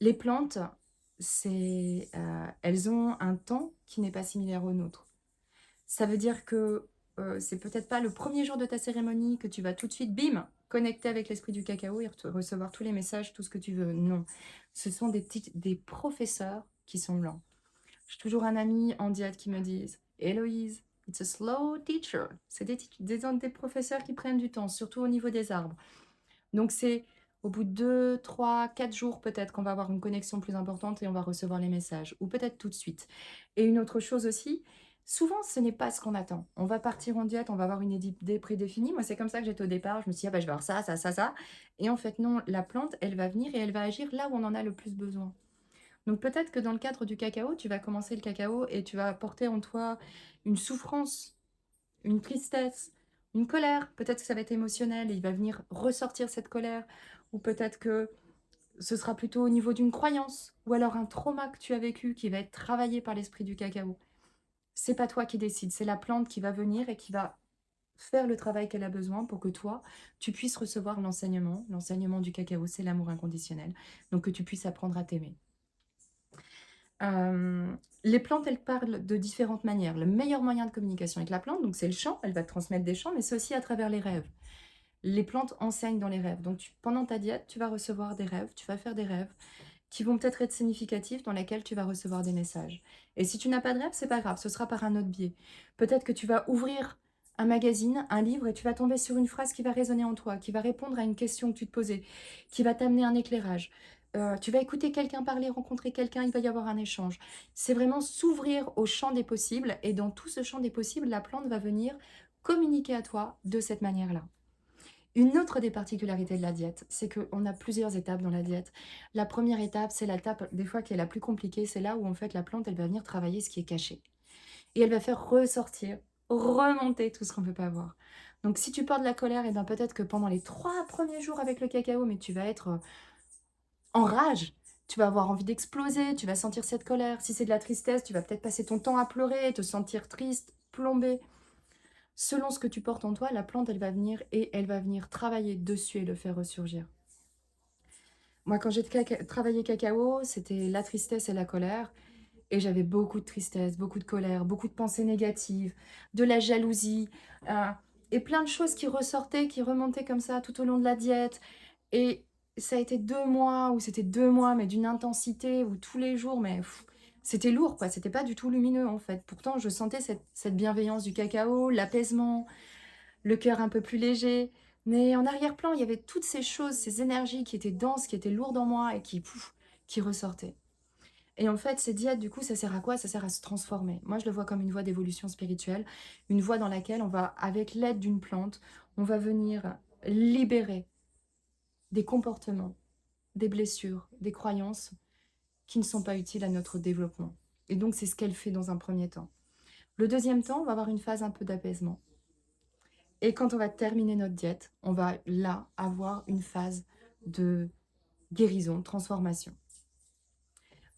Les plantes, elles ont un temps qui n'est pas similaire au nôtre. Ça veut dire que, c'est peut-être pas le premier jour de ta cérémonie que tu vas tout de suite, bim, connecter avec l'esprit du cacao et recevoir tous les messages, tout ce que tu veux. Non, ce sont des professeurs qui sont lents. J'ai toujours un ami en diète qui me dit: «Héloïse, it's a slow teacher». C'est des professeurs qui prennent du temps, surtout au niveau des arbres. Donc c'est au bout de 2, 3, 4 jours peut-être qu'on va avoir une connexion plus importante et on va recevoir les messages ou peut-être tout de suite. Et une autre chose aussi, souvent ce n'est pas ce qu'on attend. On va partir en diète, on va avoir une idée prédéfinie. Moi, c'est comme ça que j'étais au départ. Je me suis dit: «Ah bah, je vais avoir ça, ça, ça, ça» et en fait non, la plante, elle va venir et elle va agir là où on en a le plus besoin. Donc peut-être que dans le cadre du cacao, tu vas commencer le cacao et tu vas apporter en toi une souffrance, une tristesse, une colère. Peut-être que ça va être émotionnel et il va venir ressortir cette colère. Ou peut-être que ce sera plutôt au niveau d'une croyance ou alors un trauma que tu as vécu qui va être travaillé par l'esprit du cacao. C'est pas toi qui décides, c'est la plante qui va venir et qui va faire le travail qu'elle a besoin pour que toi, tu puisses recevoir l'enseignement. L'enseignement du cacao, c'est l'amour inconditionnel. Donc que tu puisses apprendre à t'aimer. Les plantes, elles parlent de différentes manières. Le meilleur moyen de communication avec la plante, donc c'est le chant, elle va te transmettre des chants, mais c'est aussi à travers les rêves. Les plantes enseignent dans les rêves. Donc pendant ta diète, tu vas recevoir des rêves, tu vas faire des rêves qui vont peut-être être significatifs, dans lesquels tu vas recevoir des messages. Et si tu n'as pas de rêve, c'est pas grave, ce sera par un autre biais. Peut-être que tu vas ouvrir un magazine, un livre, et tu vas tomber sur une phrase qui va résonner en toi, qui va répondre à une question que tu te posais, qui va t'amener un éclairage. Tu vas écouter quelqu'un parler, rencontrer quelqu'un, il va y avoir un échange. C'est vraiment s'ouvrir au champ des possibles, et dans tout ce champ des possibles, la plante va venir communiquer à toi de cette manière-là. Une autre des particularités de la diète, c'est qu'on a plusieurs étapes dans la diète. La première étape, c'est l'étape des fois qui est la plus compliquée, c'est là où en fait la plante, elle va venir travailler ce qui est caché. Et elle va faire ressortir, remonter tout ce qu'on ne peut pas voir. Donc si tu portes de la colère, et bien peut-être que pendant les 3 premiers jours avec le cacao, mais tu vas être en rage, tu vas avoir envie d'exploser, tu vas sentir cette colère. Si c'est de la tristesse, tu vas peut-être passer ton temps à pleurer, te sentir triste, plombé. Selon ce que tu portes en toi, la plante, elle va venir et elle va venir travailler dessus et le faire ressurgir. Moi, quand j'ai travaillé cacao, c'était la tristesse et la colère. Et j'avais beaucoup de tristesse, beaucoup de colère, beaucoup de pensées négatives, de la jalousie, heu et plein de choses qui ressortaient, qui remontaient comme ça tout au long de la diète. Et ça a été 2 mois où c'était 2 mois, mais d'une intensité où tous les jours, mais c'était lourd, quoi. C'était pas du tout lumineux, en fait. Pourtant, je sentais cette bienveillance du cacao, l'apaisement, le cœur un peu plus léger. Mais en arrière-plan, il y avait toutes ces choses, ces énergies qui étaient denses, qui étaient lourdes en moi et qui ressortaient. Et en fait, ces diètes, du coup, ça sert à quoi? Ça sert à se transformer. Moi, je le vois comme une voie d'évolution spirituelle, une voie dans laquelle on va, avec l'aide d'une plante, on va venir libérer des comportements, des blessures, des croyances qui ne sont pas utiles à notre développement. Et donc, c'est ce qu'elle fait dans un premier temps. Le deuxième temps, on va avoir une phase un peu d'apaisement. Et quand on va terminer notre diète, on va là avoir une phase de guérison, de transformation.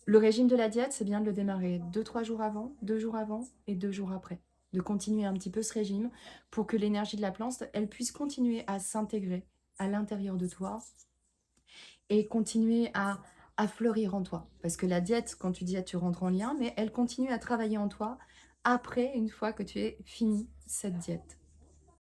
Le régime de la diète, c'est bien de le démarrer 2, 3 jours avant, 2 jours avant et 2 jours après. De continuer un petit peu ce régime pour que l'énergie de la plante, elle puisse continuer à s'intégrer à l'intérieur de toi et continuer à fleurir en toi. Parce que la diète, quand tu diètes, tu rentres en lien, mais elle continue à travailler en toi après, une fois que tu aies fini cette diète.